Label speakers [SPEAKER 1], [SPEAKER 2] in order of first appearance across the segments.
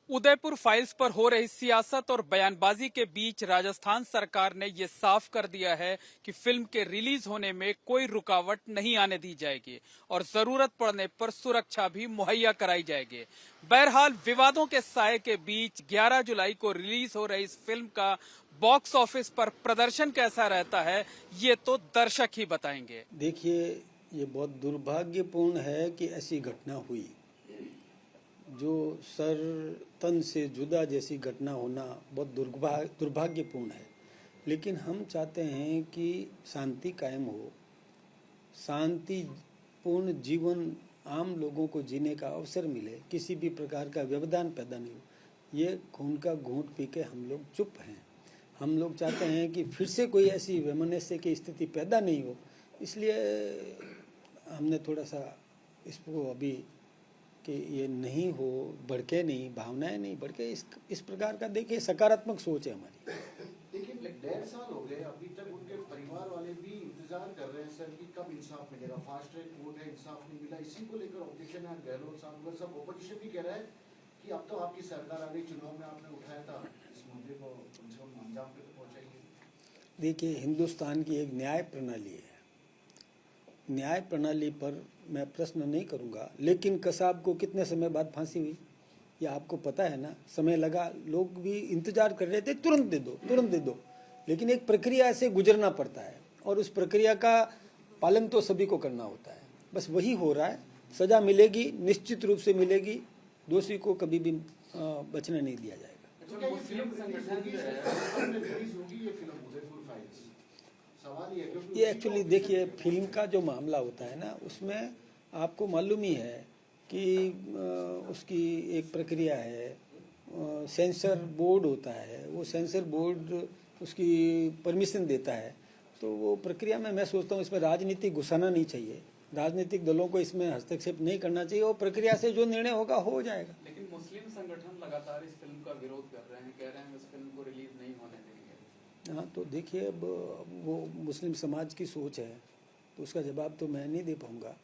[SPEAKER 1] Udaipur files पर हो रही सियासत और बयानबाजी के बीच राजस्थान सरकार ने ये साफ कर दिया है कि फिल्म के रिलीज होने में कोई रुकावट नहीं आने दी जाएगी और जरूरत पड़ने पर सुरक्षा भी मुहैया कराई जाएगी। बहरहाल विवादों के साए के बीच 11 जुलाई को रिलीज हो रही इस फिल्म का बॉक्स ऑफिस पर प्रदर्शन कैसा रहता है ये तो दर्शक ही बताएंगे।
[SPEAKER 2] देखिए, ये बहुत दुर्भाग्यपूर्ण है कि ऐसी घटना हुई। जो सर तन से जुदा जैसी घटना होना बहुत दुर्भाग्यपूर्ण है। लेकिन हम चाहते हैं कि शांति कायम हो, शांतिपूर्ण जीवन आम लोगों को जीने का अवसर मिले, किसी भी प्रकार का व्यवधान पैदा नहीं हो। ये खून का घूंट पी के हम लोग चुप हैं। हम लोग चाहते हैं कि फिर से कोई ऐसी वैमनस्य की स्थिति पैदा नहीं हो, इसलिए हमने थोड़ा सा इसको अभी कि ये नहीं हो, भड़के नहीं, भावनाएं नहीं भड़के, इस प्रकार का देखिए सकारात्मक सोच है हमारी।
[SPEAKER 3] लेकिन 1.5 साल हो गए, अभी तक उनके परिवार वाले भी इंतजार कर रहे हैं सर कि कब इंसाफ मिलेगा। फास्ट ट्रैक कोर्ट है, इंसाफ नहीं मिला, इसी को लेकर ऑब्जेक्शन है। गहलोत साहब सब ओपोजिशन भी कह रहा है कि अब तो आपकी सरकार आ गई, चुनाव में आपने उठाया था इस मुद्दे को, अंजाम पे तो पहुंचाइए।
[SPEAKER 2] देखिए, हिंदुस्तान की एक न्याय प्रणाली है, न्याय प्रणाली पर मैं प्रश्न नहीं करूंगा। लेकिन कसाब को कितने समय बाद फांसी हुई ये आपको पता है ना। समय लगा, लोग भी इंतजार कर रहे थे, तुरंत दे दो, तुरंत दे दो। लेकिन एक प्रक्रिया से गुजरना पड़ता है और उस प्रक्रिया का पालन तो सभी को करना होता है। बस वही हो रहा है। सजा मिलेगी, निश्चित रूप से मिलेगी। दोषी को कभी भी बचने नहीं दिया जाएगा। ये एक्चुअली देखिए, फिल्म का जो मामला होता है ना, उसमें आपको मालूम ही है कि उसकी एक प्रक्रिया है, सेंसर बोर्ड होता है। वो सेंसर बोर्ड उसकी परमिशन देता है। तो वो प्रक्रिया में मैं सोचता हूँ इसमें राजनीति घुसाना नहीं चाहिए, राजनीतिक दलों को इसमें हस्तक्षेप नहीं करना चाहिए और प्रक्रिया से जो निर्णय होगा हो जाएगा।
[SPEAKER 1] लेकिन मुस्लिम संगठन लगातार इस फिल्म का विरोध कर रहे हैं, कह रहे हैं इस फिल्म को रिलीज नहीं होने देंगे।
[SPEAKER 2] हाँ, तो देखिए, अब वो मुस्लिम समाज की सोच है, तो उसका जवाब तो मैं नहीं दे पाऊँगा।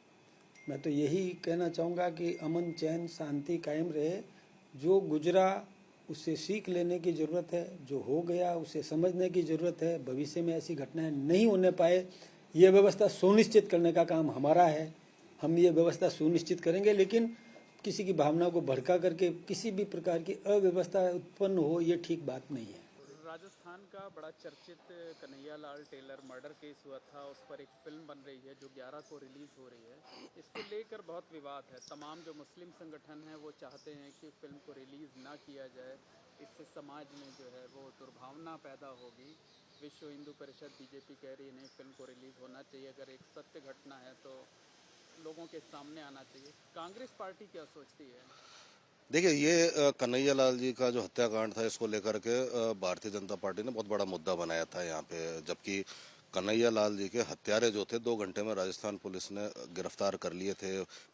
[SPEAKER 2] मैं तो यही कहना चाहूँगा कि अमन चैन शांति कायम रहे। जो गुजरा उससे सीख लेने की ज़रूरत है, जो हो गया उसे समझने की ज़रूरत है। भविष्य में ऐसी घटनाएं नहीं होने पाए, ये व्यवस्था सुनिश्चित करने का काम हमारा है। हम ये व्यवस्था सुनिश्चित करेंगे, लेकिन किसी की भावना को भड़का करके किसी भी प्रकार की अव्यवस्था उत्पन्न हो, ये ठीक बात नहीं है।
[SPEAKER 1] राजस्थान का बड़ा चर्चित कन्हैयालाल टेलर मर्डर केस हुआ था, उस पर एक फिल्म बन रही है जो 11 को रिलीज हो रही है। इसको लेकर बहुत विवाद है। तमाम जो मुस्लिम संगठन हैं वो चाहते हैं कि फिल्म को रिलीज ना किया जाए, इससे समाज में जो है वो दुर्भावना पैदा होगी। विश्व हिंदू परिषद बीजेपी कह रही है नहीं, फिल्म को रिलीज होना चाहिए। अगर एक सत्य घटना है तो लोगों के सामने आना चाहिए। कांग्रेस पार्टी क्या सोचती है?
[SPEAKER 4] देखिए, ये कन्हैयालाल जी का जो हत्याकांड था, इसको लेकर के भारतीय जनता पार्टी ने बहुत बड़ा मुद्दा बनाया था यहाँ पे। जबकि कन्हैयालाल जी के हत्यारे जो थे 2 घंटे में राजस्थान पुलिस ने गिरफ्तार कर लिए थे।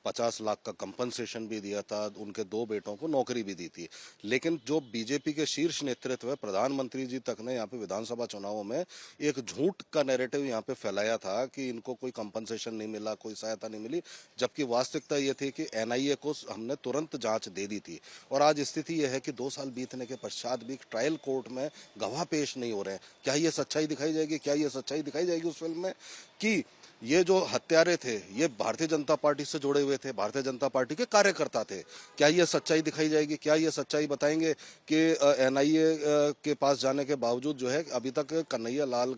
[SPEAKER 4] 50 लाख का कंपनसेशन भी दिया था, उनके 2 बेटों को नौकरी भी दी थी। लेकिन जो बीजेपी के शीर्ष नेतृत्व है, प्रधानमंत्री जी तक ने यहाँ पे विधानसभा चुनावों में एक झूठ का नैरेटिव यहाँ पे फैलाया था कि इनको कोई कंपनसेशन नहीं मिला, कोई सहायता नहीं मिली। जबकि वास्तविकता ये थी कि एनआईए को हमने तुरंत जांच दे दी थी। और आज स्थिति यह है कि 2 साल बीतने के पश्चात भी ट्रायल कोर्ट में गवाह पेश नहीं हो रहे हैं। क्या ये सच्चाई दिखाई जाएगी? क्या ये सच्चाई दिखाई जाएगी उस फिल्म में कि ये जो हत्यारे थे ये भारतीय जनता पार्टी से जुड़े हुए थे, भारतीय जनता पार्टी के कार्यकर्ता थे? क्या ये सच्चाई दिखाई जाएगी? क्या ये सच्चाई बताएंगे कि एनआईए के पास जाने के बावजूद जो है अभी तक कन्हैयालाल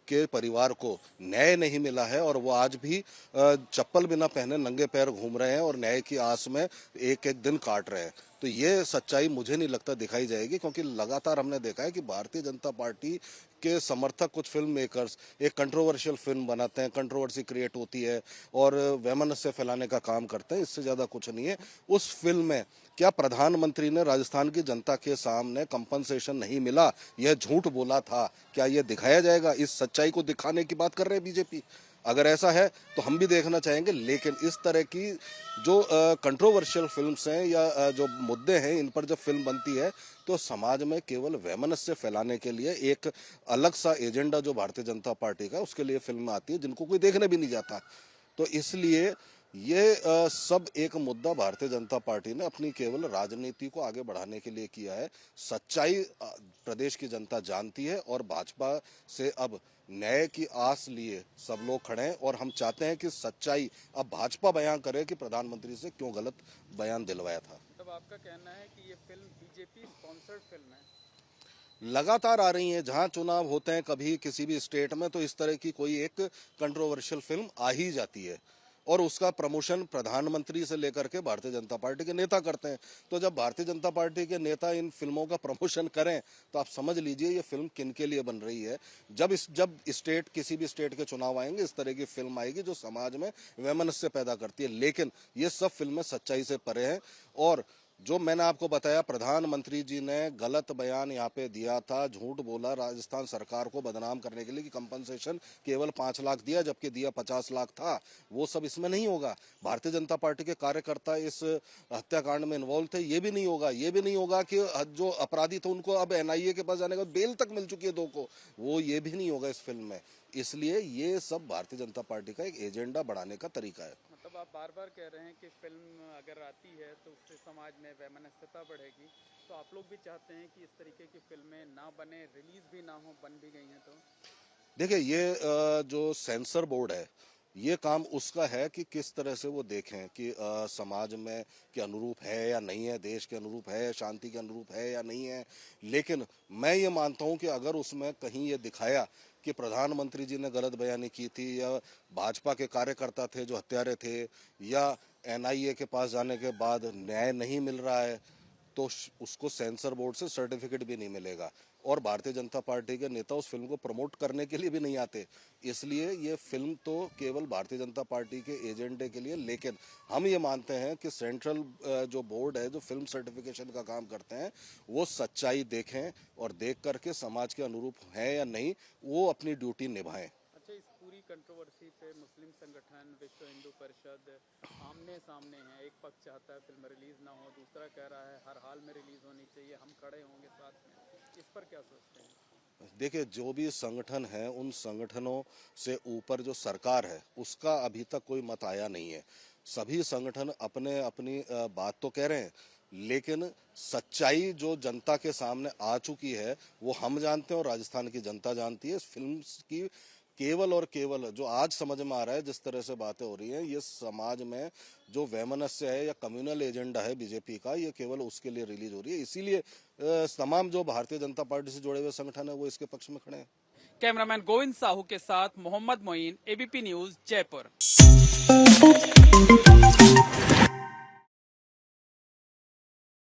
[SPEAKER 4] के परिवार को न्याय नहीं मिला है और वो आज भी चप्पल बिना पहने नंगे पैर घूम रहे हैं और न्याय की आस में एक एक दिन काट रहे हैं? तो ये सच्चाई मुझे नहीं लगता दिखाई जाएगी, क्योंकि लगातार हमने देखा है कि भारतीय जनता पार्टी के समर्थक कुछ फिल्म मेकर्स एक कंट्रोवर्शियल फिल्म बनाते हैं, कंट्रोवर्सी क्रिएट होती है और वैमनस्य फैलाने का काम करते हैं। इससे ज्यादा कुछ नहीं है। उस फिल्म में क्या प्रधानमंत्री ने राजस्थान की जनता के सामने कंपनसेशन नहीं मिला, यह झूठ बोला था? क्या यह दिखाया जाएगा? इस सच्चाई को दिखाने की बात कर रहे हैं बीजेपी। अगर ऐसा है तो हम भी देखना चाहेंगे। लेकिन इस तरह की जो कंट्रोवर्शियल फिल्म्स हैं या जो मुद्दे हैं, इन पर जब फिल्म बनती है तो समाज में केवल वैमनस्य फैलाने के लिए एक अलग सा एजेंडा जो भारतीय जनता पार्टी का, उसके लिए फिल्म आती है जिनको कोई देखने भी नहीं जाता। तो इसलिए ये सब एक मुद्दा भारतीय जनता पार्टी ने अपनी केवल राजनीति को आगे बढ़ाने के लिए किया है। सच्चाई प्रदेश की जनता जानती है और भाजपा से अब न्याय की आस लिए सब लोग खड़े हैं और हम चाहते हैं कि सच्चाई अब भाजपा बयान करे कि प्रधानमंत्री से क्यों गलत बयान दिलवाया था।
[SPEAKER 1] तब आपका कहना है कि ये फिल्म बीजेपी स्पॉन्सर्ड फिल्म है?
[SPEAKER 4] लगातार आ रही हैं, जहां चुनाव होते हैं कभी किसी भी स्टेट में, तो इस तरह की कोई एक कंट्रोवर्शियल फिल्म आ ही जाती है और उसका प्रमोशन प्रधानमंत्री से लेकर के भारतीय जनता पार्टी के नेता करते हैं। तो जब भारतीय जनता पार्टी के नेता इन फिल्मों का प्रमोशन करें तो आप समझ लीजिए ये फिल्म किन के लिए बन रही है। जब स्टेट किसी भी स्टेट के चुनाव आएंगे इस तरह की फिल्म आएगी जो समाज में वैमनस्य पैदा करती है, लेकिन ये सब फिल्में सच्चाई से परे हैं। और जो मैंने आपको बताया, प्रधानमंत्री जी ने गलत बयान यहाँ पे दिया था, झूठ बोला राजस्थान सरकार को बदनाम करने के लिए कि कंपनसेशन केवल 5 लाख दिया जबकि दिया 50 लाख था। वो सब इसमें नहीं होगा। भारतीय जनता पार्टी के कार्यकर्ता इस हत्याकांड में इन्वॉल्व थे, ये भी नहीं होगा। ये भी नहीं होगा कि जो अपराधी थे उनको अब NIA के पास जाने का बेल तक मिल चुकी है 2 को, वो ये भी नहीं होगा इस फिल्म में। इसलिए ये सब भारतीय जनता पार्टी का एक एजेंडा बढ़ाने का तरीका है।
[SPEAKER 1] मतलब आप बार बार कह रहे हैं कि फिल्म अगर आती है तो उससे समाज में वैमनस्यता बढ़ेगी, तो आप लोग भी चाहते हैं कि इस तरीके की फिल्में ना बने, रिलीज भी ना हो, बन भी गई हैं तो?
[SPEAKER 4] देखिए, ये जो सेंसर बोर्ड है ये काम उसका है कि किस तरह से वो देखें कि समाज में के अनुरूप है या नहीं है, देश के अनुरूप है, शांति के अनुरूप है या नहीं है। लेकिन मैं ये मानता हूं कि अगर उसमें कहीं ये दिखाया कि प्रधानमंत्री जी ने गलत बयानी की थी या भाजपा के कार्यकर्ता थे जो हत्यारे थे या NIA के पास जाने के बाद न्याय नहीं मिल रहा है, तो उसको सेंसर बोर्ड से सर्टिफिकेट भी नहीं मिलेगा और भारतीय जनता पार्टी के नेता उस फिल्म को प्रमोट करने के लिए भी नहीं आते। इसलिए ये फिल्म तो केवल भारतीय जनता पार्टी के एजेंडे के लिए, लेकिन हम ये मानते हैं कि सेंट्रल जो बोर्ड है जो फिल्म सर्टिफिकेशन का काम करते हैं वो सच्चाई देखें और देख करके समाज के अनुरूप है या नहीं वो अपनी ड्यूटी निभाएं।
[SPEAKER 1] अच्छा, इस पूरी कंट्रोवर्सी पे मुस्लिम संगठन विश्व हिंदू परिषद आमने सामने हैं। एक पक्ष चाहता है फिल्म रिलीज ना हो, दूसरा कह रहा है हर हाल में रिलीज होनी चाहिए, हम खड़े होंगे साथ में। इस पर क्या सोचते हैं?
[SPEAKER 4] देखिए, जो भी संगठन है उन संगठनों से ऊपर जो सरकार है उसका अभी तक कोई मत आया नहीं है। सभी संगठन अपने अपनी बात तो कह रहे हैं, लेकिन सच्चाई जो जनता के सामने आ चुकी है वो हम जानते हैं और राजस्थान की जनता जानती है। इस फिल्म की केवल और केवल जो आज समझ में आ रहा है जिस तरह से बातें हो रही हैं, ये समाज में जो वैमनस्य है या कम्युनल एजेंडा है बीजेपी का, ये केवल उसके लिए रिलीज हो रही है। इसीलिए तमाम जो भारतीय जनता पार्टी से जुड़े हुए संगठन है वो इसके पक्ष में खड़े हैं।
[SPEAKER 1] कैमरामैन गोविंद साहू के साथ मोहम्मद मोइन, ABP न्यूज, जयपुर।